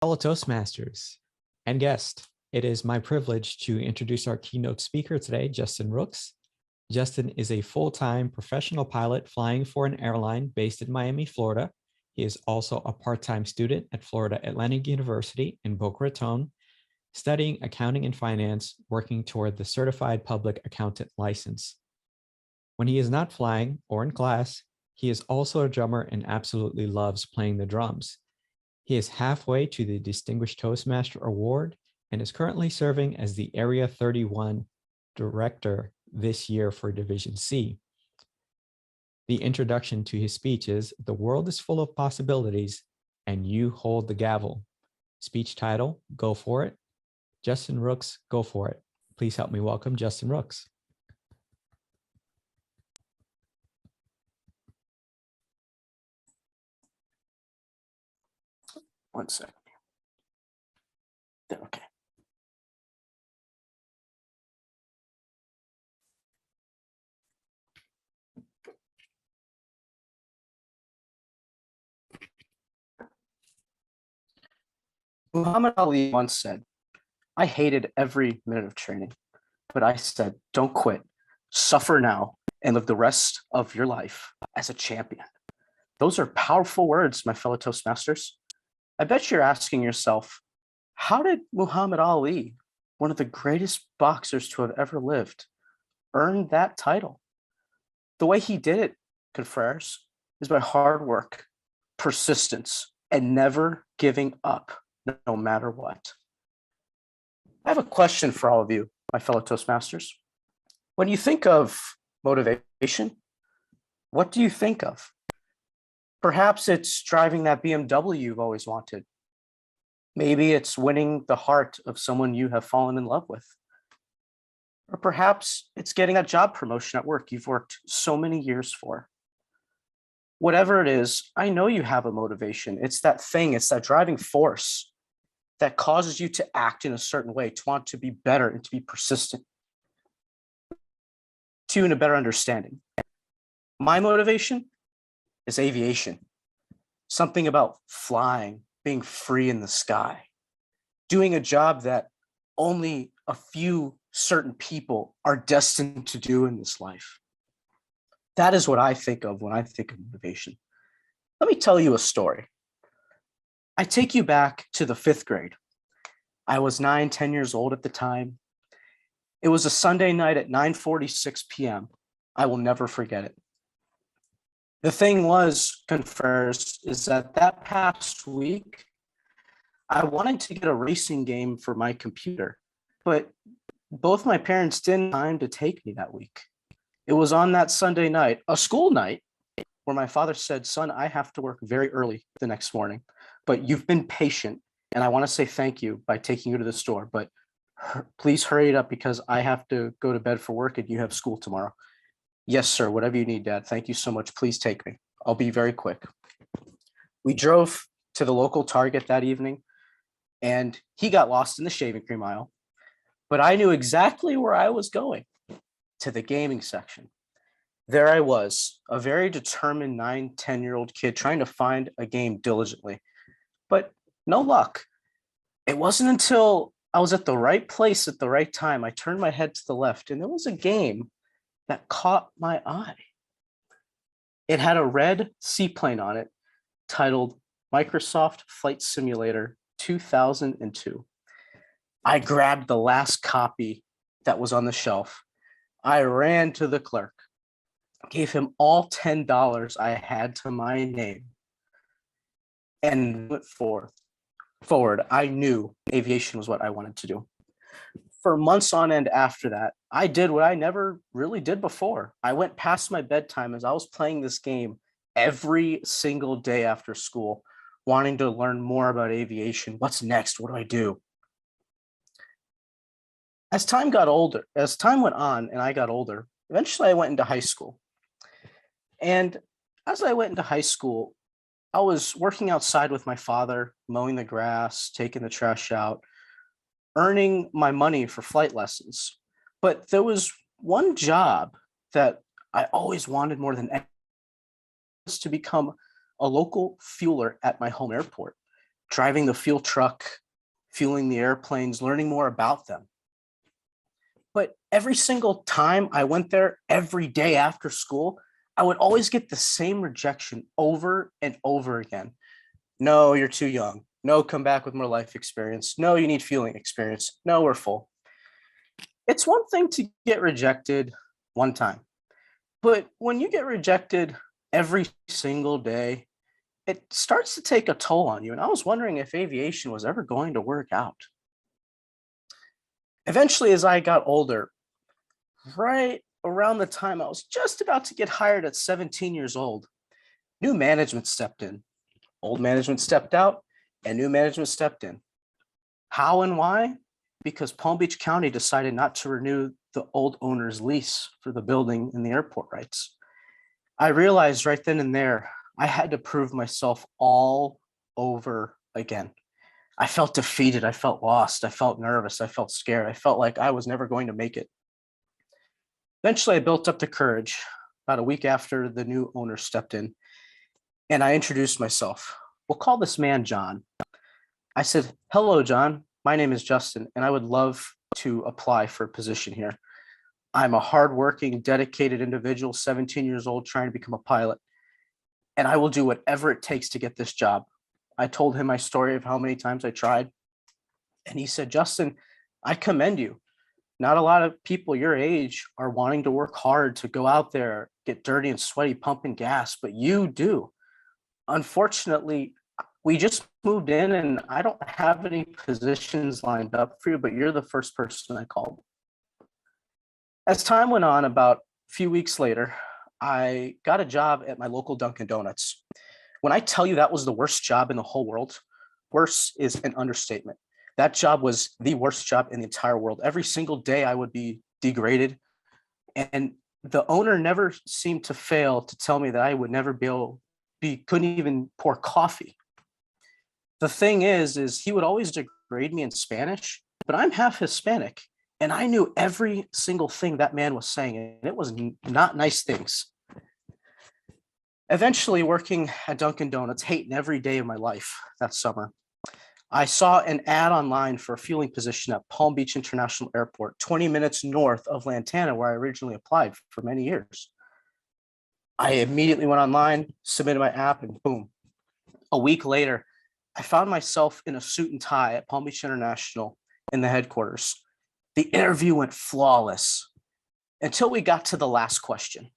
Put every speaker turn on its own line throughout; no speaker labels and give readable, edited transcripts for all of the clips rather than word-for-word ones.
Fellow Toastmasters and guest, it is my privilege to introduce our keynote speaker today, Justin Rooks. Justin is a full-time professional pilot flying for an airline based in Miami, Florida. He is also a part-time student at Florida Atlantic University in Boca Raton, studying accounting and finance, working toward the Certified Public Accountant license. When he is not flying or in class, he is also a drummer and absolutely loves playing the drums. He is halfway to the Distinguished Toastmaster Award and is currently serving as the Area 31 Director this year for Division C. The introduction to his speech is, "The world is full of possibilities, and you hold the gavel." Speech title, "Go for it." Justin Rooks, go for it. Please help me welcome Justin Rooks.
One second. Okay. Muhammad Ali once said, "I hated every minute of training, but I said, don't quit, suffer now, and live the rest of your life as a champion." Those are powerful words, my fellow Toastmasters. I bet you're asking yourself, how did Muhammad Ali, one of the greatest boxers to have ever lived, earn that title? The way he did it, confreres, is by hard work, persistence, and never giving up, no matter what. I have a question for all of you, my fellow Toastmasters. When you think of motivation, what do you think of? Perhaps it's driving that BMW you've always wanted. Maybe it's winning the heart of someone you have fallen in love with. Or perhaps it's getting a job promotion at work you've worked so many years for. Whatever it is, I know you have a motivation. It's that thing, it's that driving force that causes you to act in a certain way, to want to be better and to be persistent, to in a better understanding. My motivation is aviation. Something about flying, being free in the sky, doing a job that only a few certain people are destined to do in this life. That is what I think of when I think of motivation. Let me tell you a story. I take you back to the 5th grade. I was 9, 10 years old at the time. It was a Sunday night at 9:46 p.m. I will never forget it. The thing was, confers, is that past week, I wanted to get a racing game for my computer, but both my parents didn't have time to take me that week. It was on that Sunday night, a school night, where my father said, "Son, I have to work very early the next morning, but you've been patient, and I want to say thank you by taking you to the store, but please hurry it up because I have to go to bed for work and you have school tomorrow." "Yes, sir, whatever you need, Dad. Thank you so much. Please take me. I'll be very quick." We drove to the local Target that evening, and he got lost in the shaving cream aisle, but I knew exactly where I was going, to the gaming section. There I was, a very determined 9, 10-year-old kid trying to find a game diligently, but no luck. It wasn't until I was at the right place at the right time, I turned my head to the left, and there was a game that caught my eye. It had a red seaplane on it titled Microsoft Flight Simulator 2002. I grabbed the last copy that was on the shelf. I ran to the clerk, gave him all $10 I had to my name, and went forward. I knew aviation was what I wanted to do. For months on end after that, I did what I never really did before. I went past my bedtime as I was playing this game every single day after school, wanting to learn more about aviation. What's next? What do I do? As time went on and I got older, eventually I went into high school. And as I went into high school, I was working outside with my father, mowing the grass, taking the trash out, earning my money for flight lessons. But there was one job that I always wanted more than anything, was to become a local fueler at my home airport. driving the fuel truck, fueling the airplanes, learning more about them. But every single time I went there, every day after school, I would always get the same rejection over and over again. No, you're too young. No, come back with more life experience. No, you need fueling experience. No, we're full. It's one thing to get rejected one time, but when you get rejected every single day, it starts to take a toll on you. And I was wondering if aviation was ever going to work out. Eventually, as I got older, right around the time I was just about to get hired at 17 years old, new management stepped in. Old management stepped out and new management stepped in. How and why? Because Palm Beach County decided not to renew the old owner's lease for the building and the airport rights. I realized right then and there, I had to prove myself all over again. I felt defeated. I felt lost. I felt nervous. I felt scared. I felt like I was never going to make it. Eventually, I built up the courage about a week after the new owner stepped in, and I introduced myself. We'll call this man John. I said, "Hello, John. My name is Justin, and I would love to apply for a position here. I'm a hardworking, dedicated individual, 17 years old, trying to become a pilot, and I will do whatever it takes to get this job." I told him my story of how many times I tried, and he said, "Justin, I commend you. Not a lot of people your age are wanting to work hard to go out there, get dirty and sweaty, pumping gas, but you do. Unfortunately, we just moved in and I don't have any positions lined up for you, but you're the first person I called." As time went on, about a few weeks later, I got a job at my local Dunkin' Donuts. When I tell you that was the worst job in the whole world, worse is an understatement. That job was the worst job in the entire world. Every single day I would be degraded. And the owner never seemed to fail to tell me that I would never couldn't even pour coffee. The thing is he would always degrade me in Spanish, but I'm half Hispanic. And I knew every single thing that man was saying, and it was not nice things. Eventually, working at Dunkin' Donuts, hating every day of my life that summer, I saw an ad online for a fueling position at Palm Beach International Airport, 20 minutes north of Lantana, where I originally applied for many years. I immediately went online, submitted my app, and boom. A week later, I found myself in a suit and tie at Palm Beach International in the headquarters. The interview went flawless until we got to the last question.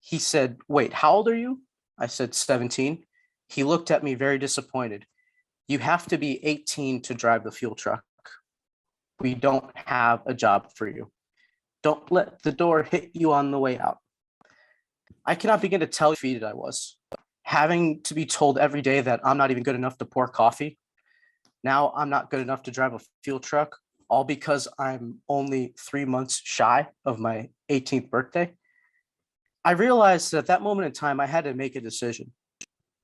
He said, "Wait, how old are you?" I said, 17. He looked at me very disappointed. "You have to be 18 to drive the fuel truck. We don't have a job for you. Don't let the door hit you on the way out." I cannot begin to tell how defeated I was. Having to be told every day that I'm not even good enough to pour coffee. Now I'm not good enough to drive a fuel truck, all because I'm only 3 months shy of my 18th birthday. I realized that at that moment in time, I had to make a decision.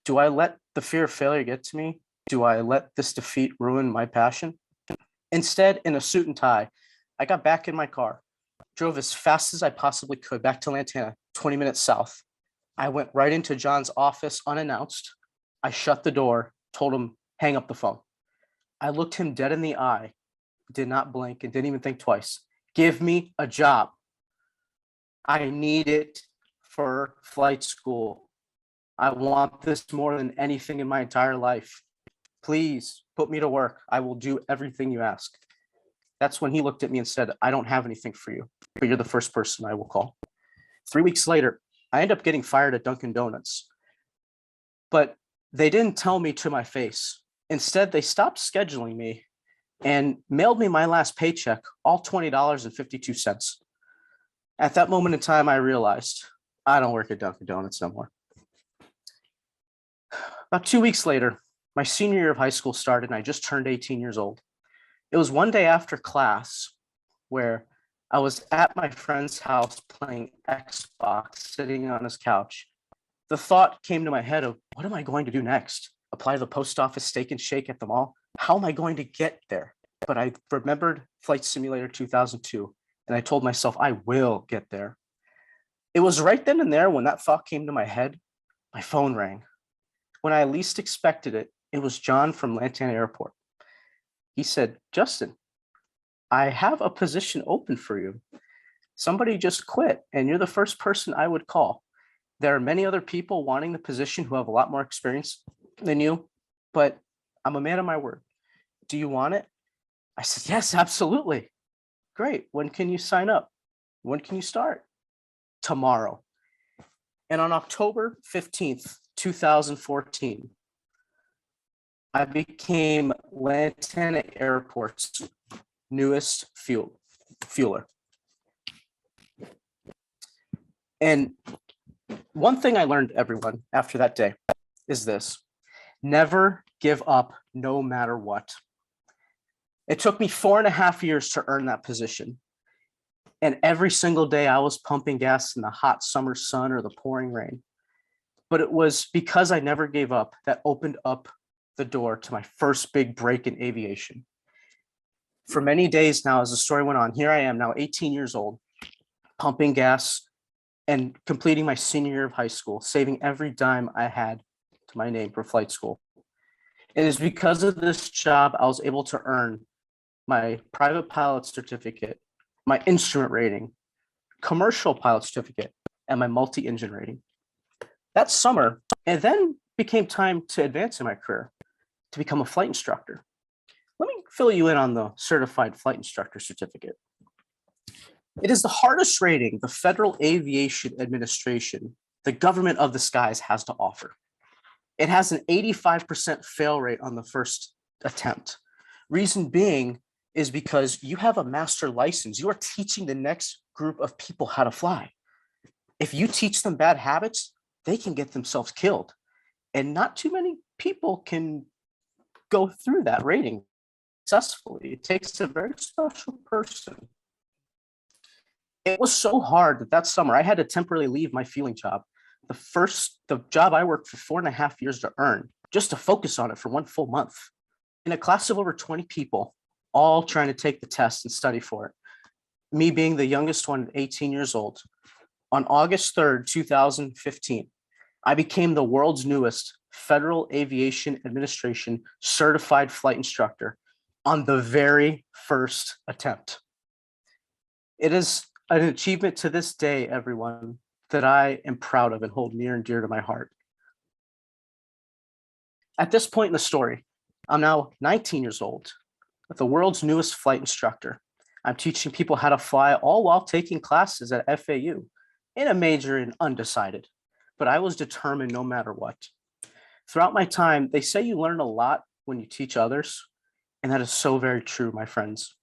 Do I let the fear of failure get to me? Do I let this defeat ruin my passion? Instead, in a suit and tie, I got back in my car, drove as fast as I possibly could back to Lantana, 20 minutes south. I went right into John's office unannounced. I shut the door, told him, "Hang up the phone." I looked him dead in the eye, did not blink, and didn't even think twice. "Give me a job. I need it for flight school. I want this more than anything in my entire life. Please put me to work. I will do everything you ask." That's when he looked at me and said, "I don't have anything for you, but you're the first person I will call." 3 weeks later, I ended up getting fired at Dunkin' Donuts. But they didn't tell me to my face. Instead, they stopped scheduling me and mailed me my last paycheck, all $20.52. At that moment in time, I realized I don't work at Dunkin' Donuts no more. About 2 weeks later, my senior year of high school started and I just turned 18 years old. It was one day after class where I was at my friend's house playing Xbox, sitting on his couch. The thought came to my head of, what am I going to do next? Apply to the post office, Steak and Shake at the mall? How am I going to get there? But I remembered Flight Simulator 2002, and I told myself I will get there. It was right then and there when that thought came to my head, my phone rang. When I least expected it, It was John from Lantana Airport. He said, Justin, I have a position open for you. Somebody just quit, and you're the first person I would call. There are many other people wanting the position who have a lot more experience than you, but I'm a man of my word. Do you want it? I said, yes, absolutely. Great. When can you sign up? When can you start? Tomorrow. And on October 15th, 2014, I became Lantana Airport's newest fueler. And one thing I learned, everyone, after that day is this: never give up no matter what. It took me 4.5 years to earn that position. And every single day I was pumping gas in the hot summer sun or the pouring rain. But it was because I never gave up that opened up the door to my first big break in aviation. For many days now, as the story went on, here I am now 18 years old, pumping gas and completing my senior year of high school, saving every dime I had to my name for flight school. It is because of this job I was able to earn my private pilot certificate, my instrument rating, commercial pilot certificate, and my multi-engine rating. That summer, it then became time to advance in my career, to become a flight instructor. Let me fill you in on the certified flight instructor certificate. It is the hardest rating the Federal Aviation Administration, the government of the skies, has to offer. It has an 85% fail rate on the first attempt. Reason being is because you have a master license. You are teaching the next group of people how to fly. If you teach them bad habits, they can get themselves killed. And not too many people can go through that rating successfully. It takes a very special person. It was so hard that summer I had to temporarily leave my fueling job. The job I worked for 4.5 years to earn, just to focus on it for one full month. In a class of over 20 people, all trying to take the test and study for it. Me being the youngest one, 18 years old. On August 3rd, 2015, I became the world's newest Federal Aviation Administration certified flight instructor on the very first attempt. It is an achievement to this day, everyone, that I am proud of and hold near and dear to my heart. At this point in the story, I'm now 19 years old, the world's newest flight instructor. I'm teaching people how to fly, all while taking classes at FAU in a major in undecided, but I was determined no matter what. Throughout my time, they say you learn a lot when you teach others, and that is so very true, my friends.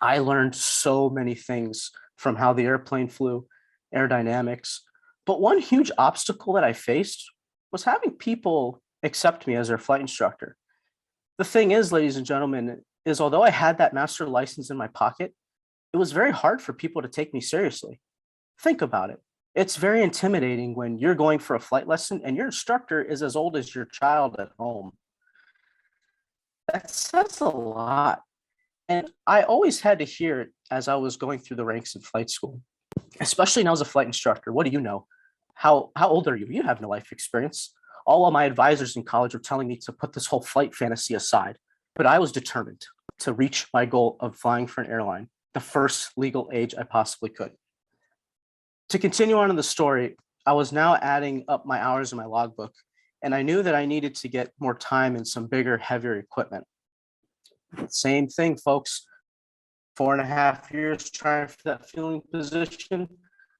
I learned so many things from how the airplane flew, aerodynamics, but one huge obstacle that I faced was having people accept me as their flight instructor. The thing is, ladies and gentlemen, is although I had that master license in my pocket, it was very hard for people to take me seriously. Think about it. It's very intimidating when you're going for a flight lesson and your instructor is as old as your child at home. That says a lot. And I always had to hear it as I was going through the ranks in flight school, especially now as a flight instructor. What do you know? How old are you? You have no life experience. All of my advisors in college were telling me to put this whole flight fantasy aside, but I was determined to reach my goal of flying for an airline, the first legal age I possibly could. To continue on in the story, I was now adding up my hours in my logbook, and I knew that I needed to get more time in some bigger, heavier equipment. Same thing, folks. 4.5 years trying for that fueling position.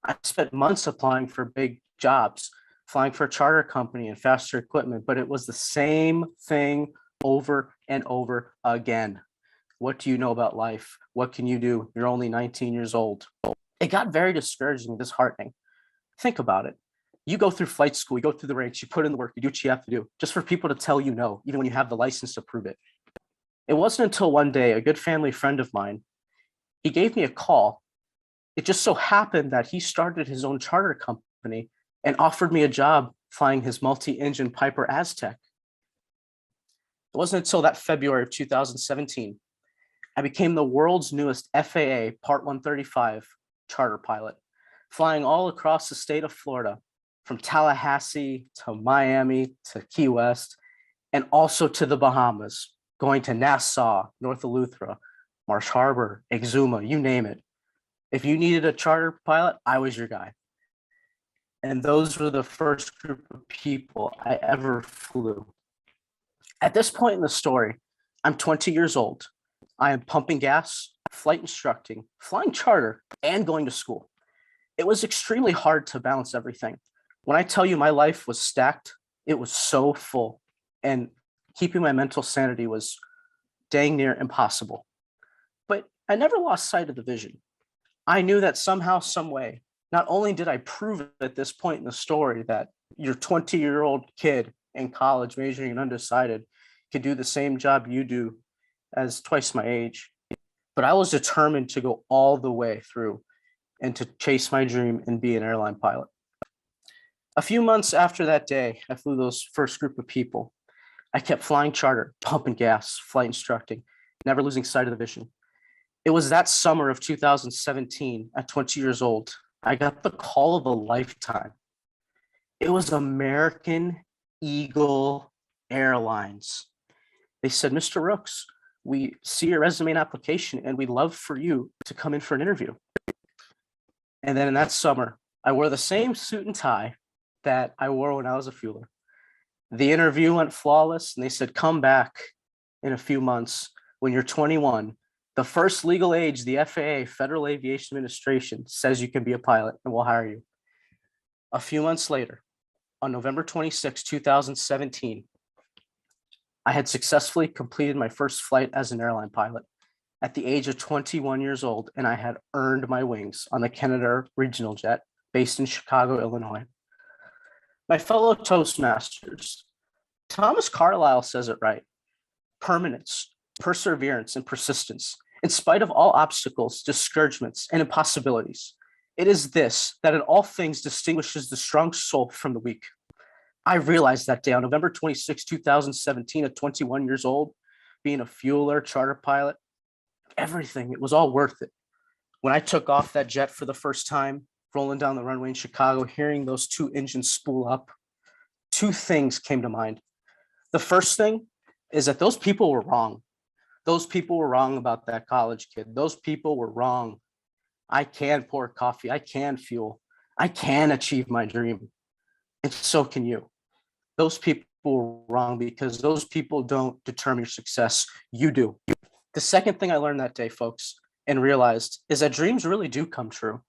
I spent months applying for big jobs, flying for a charter company and faster equipment, but it was the same thing over and over again. What do you know about life? What can you do? You're only 19 years old. It got very discouraging and disheartening. Think about it. You go through flight school, you go through the ranks, you put in the work, you do what you have to do, just for people to tell you no, even when you have the license to prove it. It wasn't until one day, a good family friend of mine, he gave me a call. It just so happened that he started his own charter company and offered me a job flying his multi-engine Piper Aztec. It wasn't until that February of 2017, I became the world's newest FAA Part 135 charter pilot, flying all across the state of Florida, from Tallahassee to Miami to Key West, and also to the Bahamas, going to Nassau, North Eleuthera, Marsh Harbor, Exuma, you name it. If you needed a charter pilot, I was your guy. And those were the first group of people I ever flew. At this point in the story, I'm 20 years old. I am pumping gas, flight instructing, flying charter, and going to school. It was extremely hard to balance everything. When I tell you my life was stacked, it was so full, and keeping my mental sanity was dang near impossible. But I never lost sight of the vision. I knew that somehow, some way, not only did I prove at this point in the story that your 20-year-old kid in college majoring in undecided could do the same job you do as twice my age, but I was determined to go all the way through and to chase my dream and be an airline pilot. A few months after that day, I flew those first group of people. I kept flying charter, pumping gas, flight instructing, never losing sight of the vision. It was that summer of 2017, at 20 years old, I got the call of a lifetime. It was American Eagle Airlines. They said, Mr. Rooks, we see your resume and application, and we'd love for you to come in for an interview. And then in that summer, I wore the same suit and tie that I wore when I was a fueler. The interview went flawless, and they said, come back in a few months when you're 21. The first legal age, the FAA, Federal Aviation Administration, says you can be a pilot, and we'll hire you. A few months later, on November 26, 2017, I had successfully completed my first flight as an airline pilot at the age of 21 years old, and I had earned my wings on the Canada regional jet based in Chicago, Illinois. My fellow Toastmasters, Thomas Carlyle says it right: permanence, perseverance, and persistence. In spite of all obstacles, discouragements, and impossibilities, it is this that in all things distinguishes the strong soul from the weak. I realized that day on November 26, 2017, at 21 years old, being a fueler, charter pilot, everything, it was all worth it. When I took off that jet for the first time, rolling down the runway in Chicago, hearing those two engines spool up, two things came to mind. The first thing is that those people were wrong. Those people were wrong about that college kid. Those people were wrong. I can pour coffee. I can fuel. I can achieve my dream. And so can you. Those people were wrong because those people don't determine your success. You do. The second thing I learned that day, folks, and realized is that dreams really do come true.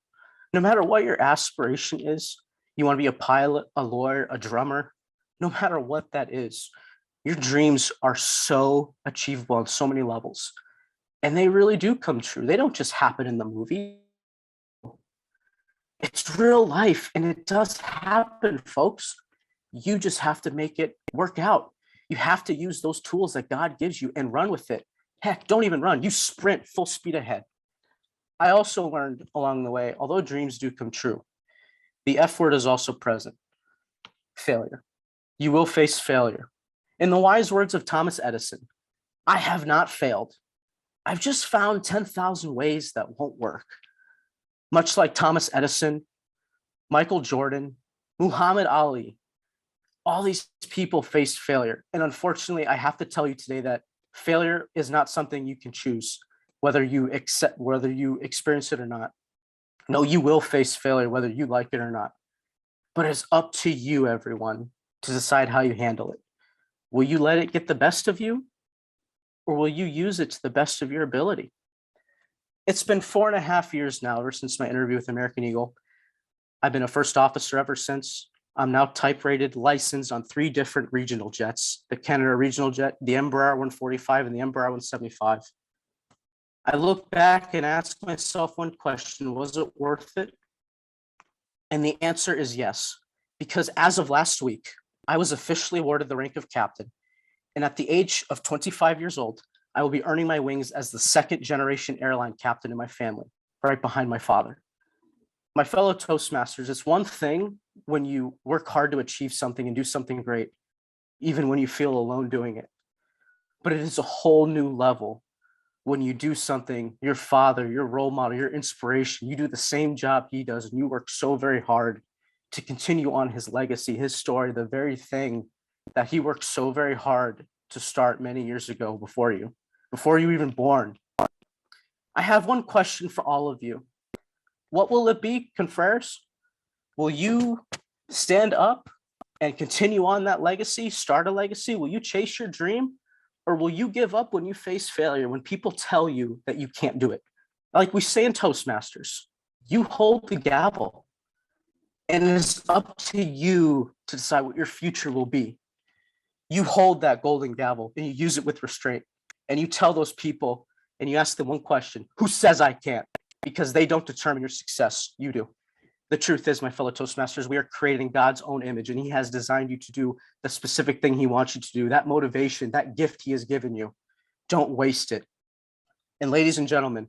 No matter what your aspiration is, you want to be a pilot, a lawyer, a drummer, no matter what that is, your dreams are so achievable on so many levels. And they really do come true. They don't just happen in the movie. It's real life, and it does happen, folks. You just have to make it work out. You have to use those tools that God gives you and run with it. Heck, don't even run. You sprint full speed ahead. I also learned along the way, although dreams do come true, the F word is also present: failure. You will face failure. In the wise words of Thomas Edison, I have not failed. I've just found 10,000 ways that won't work. Much like Thomas Edison, Michael Jordan, Muhammad Ali, all these people faced failure. And unfortunately, I have to tell you today that failure is not something you can choose, whether you experience it or not. No, you will face failure, whether you like it or not. But it's up to you, everyone, to decide how you handle it. Will you let it get the best of you, or will you use it to the best of your ability? It's been 4.5 years now, ever since my interview with American Eagle. I've been a first officer ever since. I'm now type rated, licensed on 3 different regional jets: the Canada regional jet, the Embraer 145, and the Embraer 175. I look back and ask myself one question: was it worth it? And the answer is yes, because as of last week, I was officially awarded the rank of captain. And at the age of 25 years old, I will be earning my wings as the 2nd generation airline captain in my family, right behind my father. My fellow Toastmasters, it's one thing when you work hard to achieve something and do something great, even when you feel alone doing it. But it is a whole new level when you do something, your father, your role model, your inspiration, you do the same job he does, and you work so very hard to continue on his legacy, his story, the very thing that he worked so very hard to start many years ago before you were even born. I have one question for all of you. What will it be, confreres? Will you stand up and continue on that legacy, start a legacy? Will you chase your dream? Or will you give up when you face failure, when people tell you that you can't do it? Like we say in Toastmasters, you hold the gavel, and it's up to you to decide what your future will be. You hold that golden gavel and you use it with restraint. And you tell those people and you ask them one question: who says I can't? Because they don't determine your success, you do. The truth is, my fellow Toastmasters, we are creating God's own image, and he has designed you to do the specific thing he wants you to do. That motivation, that gift he has given you, don't waste it. And ladies and gentlemen,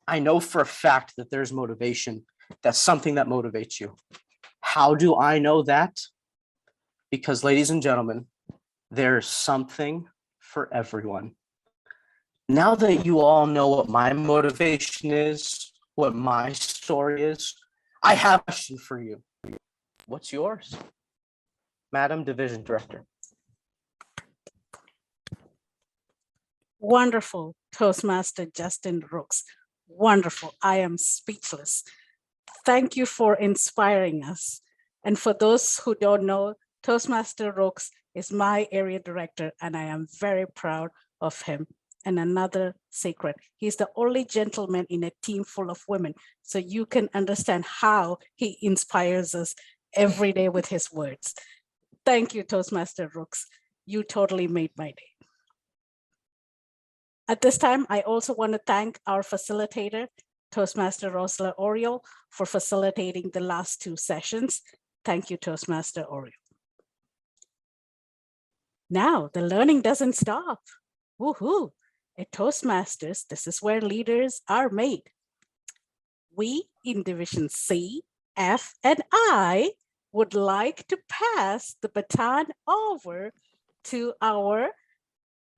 I know for a fact that there's motivation. That's something that motivates you. How do I know that? Because, ladies and gentlemen, there's something for everyone. Now that you all know what my motivation is, what my story is, I have a question for you. What's yours, Madam Division Director?
Wonderful, Toastmaster Justin Rooks. Wonderful. I am speechless. Thank you for inspiring us. And for those who don't know, Toastmaster Rooks is my area director, and I am very proud of him. And another secret, he's the only gentleman in a team full of women. So you can understand how he inspires us every day with his words. Thank you, Toastmaster Rooks. You totally made my day. At this time, I also want to thank our facilitator, Toastmaster Rosla Oriol, for facilitating the last two sessions. Thank you, Toastmaster Oriol. Now, the learning doesn't stop. Woohoo! At Toastmasters, this is where leaders are made. We in Division C, F, and I would like to pass the baton over to our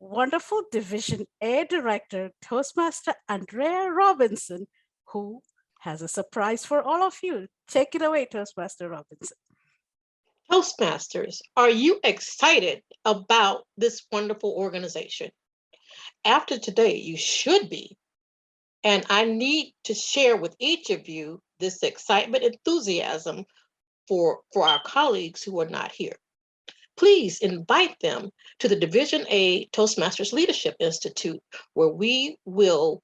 wonderful Division A Director, Toastmaster Andrea Robinson, who has a surprise for all of you. Take it away, Toastmaster Robinson.
Toastmasters, are you excited about this wonderful organization? After today, you should be. And I need to share with each of you this excitement, enthusiasm for our colleagues who are not here. Please invite them to the Division A Toastmasters Leadership Institute, where we will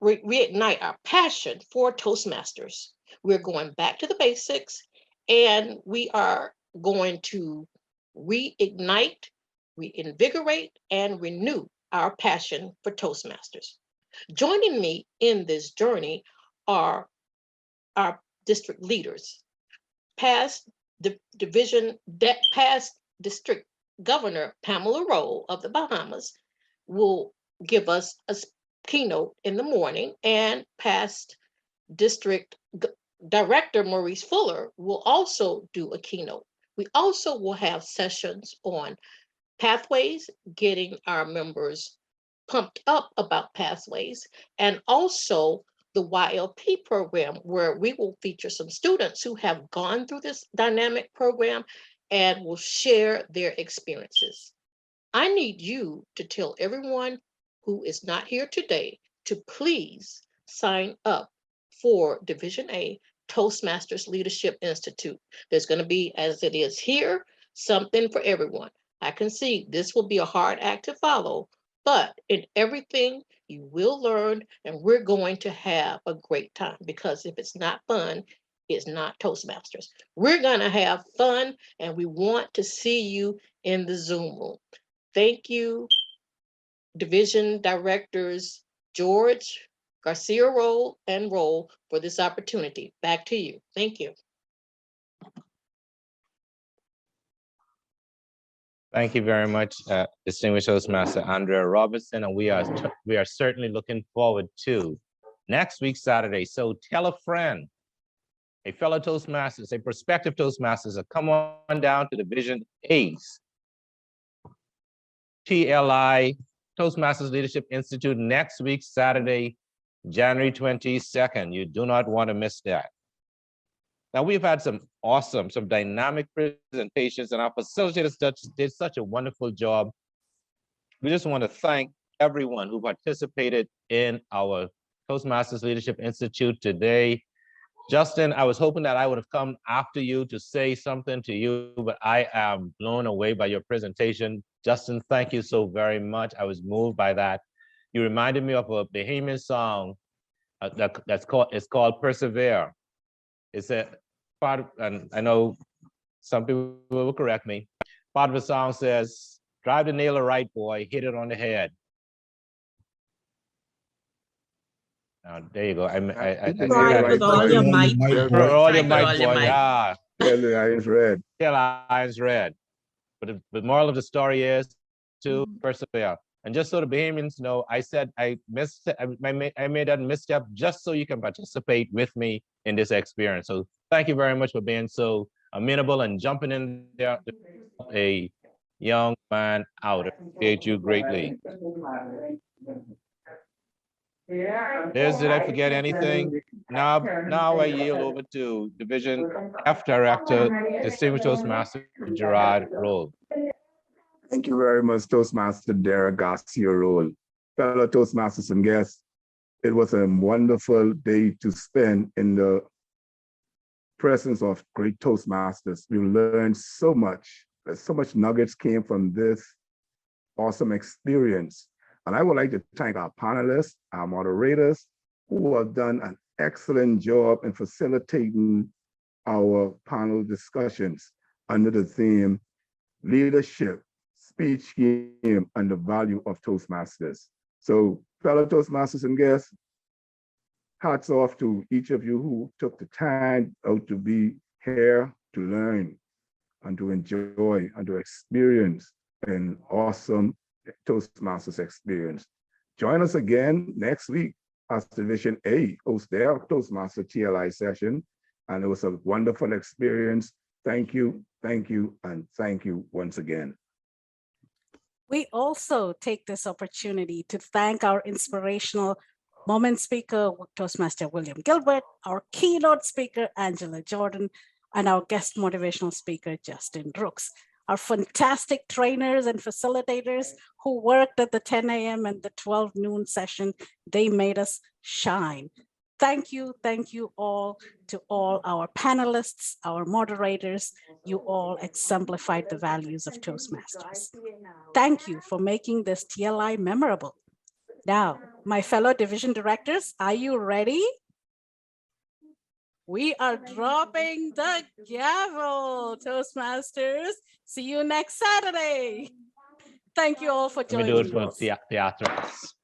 reignite our passion for Toastmasters. We're going back to the basics, and we are going to reignite, reinvigorate, and renew our passion for Toastmasters. Joining me in this journey are our district leaders. Past District Governor Pamela Rowe of the Bahamas will give us a keynote in the morning, and past District Director Maurice Fuller will also do a keynote. We also will have sessions on pathways, getting our members pumped up about pathways, and also the YLP program, where we will feature some students who have gone through this dynamic program and will share their experiences. I need you to tell everyone who is not here today to please sign up for Division A Toastmasters Leadership Institute. There's going to be, as it is here, something for everyone. I can see this will be a hard act to follow, but in everything you will learn, and we're going to have a great time, because if it's not fun, it's not Toastmasters. We're going to have fun, and we want to see you in the Zoom room. Thank you, Division Directors George, Garcia Roll, and Roll, for this opportunity. Back to you. Thank you.
Thank you very much, distinguished Toastmaster Andrea Robertson, and we are certainly looking forward to next week, Saturday. So tell a friend, a fellow Toastmasters, a prospective Toastmasters, to come on down to Division A's TLI Toastmasters Leadership Institute next week, Saturday, January 22nd. You do not want to miss that. Now, we've had some dynamic presentations, and our facilitators did such a wonderful job. We just want to thank everyone who participated in our Toastmasters Leadership Institute today. Justin, I was hoping that I would have come after you to say something to you, but I am blown away by your presentation. Justin, thank you so very much. I was moved by that. You reminded me of a Bahamian song it's called Persevere. It's a part of, and I know some people will correct me. Part of the song says, "Drive the nail right, boy, hit it on the head." There you go.
Try
with
all your might,
all your might, boy. Yeah.
Tell the iron's red.
Tell iron's red. But the moral of the story is to persevere. And just so the Bahamians know, I said I made that misstep just so you can participate with me in this experience. So thank you very much for being so amenable and jumping in there. A young man out. I appreciate you greatly. Liz, did I forget anything? Now I yield over to Division F Director, Distinguished Toastmaster Gerard Roll.
Thank you very much, Toastmaster Derek Garcia Roll. Fellow Toastmasters and guests, it was a wonderful day to spend in the presence of great Toastmasters. We learned so much. So much nuggets came from this awesome experience. And I would like to thank our panelists, our moderators, who have done an excellent job in facilitating our panel discussions under the theme Leadership, Speech Game, and the Value of Toastmasters. So, fellow Toastmasters and guests, hats off to each of you who took the time out to be here to learn and to enjoy and to experience an awesome Toastmasters experience. Join us again next week as Division A hosts their Toastmaster TLI session. And it was a wonderful experience. Thank you, and thank you once again.
We also take this opportunity to thank our inspirational moment speaker, Toastmaster William Gilbert, our keynote speaker, Angela Jordan, and our guest motivational speaker, Justin Rooks. Our fantastic trainers and facilitators who worked at the 10 a.m. and the 12 noon session, they made us shine. Thank you all to all our panelists, our moderators. You all exemplified the values of Toastmasters. Thank you for making this TLI memorable. Now, my fellow division directors, are you ready? We are dropping the gavel, Toastmasters. See you next Saturday. Thank you all for joining us.
Let me do it for theatrics.